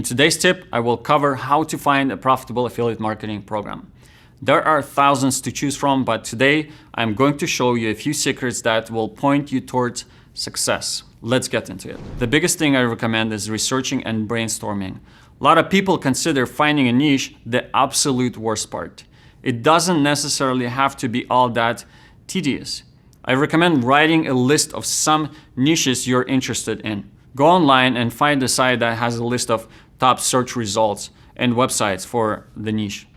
today's tip, I will cover how to find a profitable affiliate marketing program. There are thousands to choose from, but today I'm going to show you a few secrets that will point you towards success. Let's get into it. The biggest thing I recommend is researching and brainstorming. A lot of people consider finding a niche the absolute worst part. It doesn't necessarily have to be all that tedious. I recommend writing a list of some niches you're interested in. Go online and find a site that has a list of top search results and websites for the niche.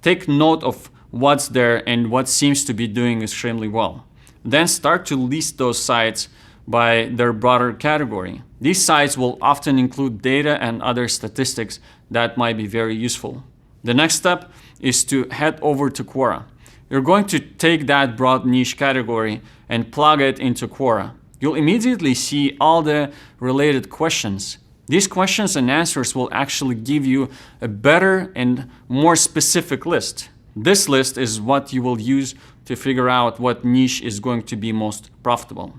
Take note of what's there and what seems to be doing extremely well. Then start to list those sites by their broader category. These sites will often include data and other statistics that might be very useful. The next step is to head over to Quora. You're going to take that broad niche category and plug it into Quora. You'll immediately see all the related questions. These questions and answers will actually give you a better and more specific list. This list is what you will use to figure out what niche is going to be most profitable.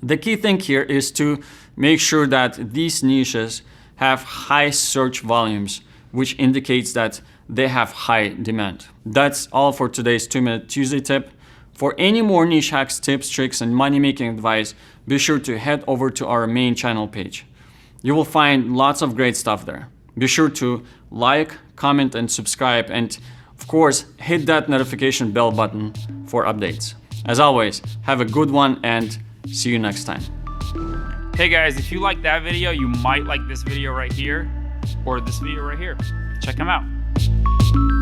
The key thing here is to make sure that these niches have high search volumes, which indicates that they have high demand. That's all for today's 2-Minute Tuesday tip. For any more niche hacks, tips, tricks, and money-making advice, be sure to head over to our main channel page. You will find lots of great stuff there. Be sure to like, comment, and subscribe, and of course, hit that notification bell button for updates. As always, have a good one and see you next time. Hey guys, if you like that video, you might like this video right here or this video right here. Check them out.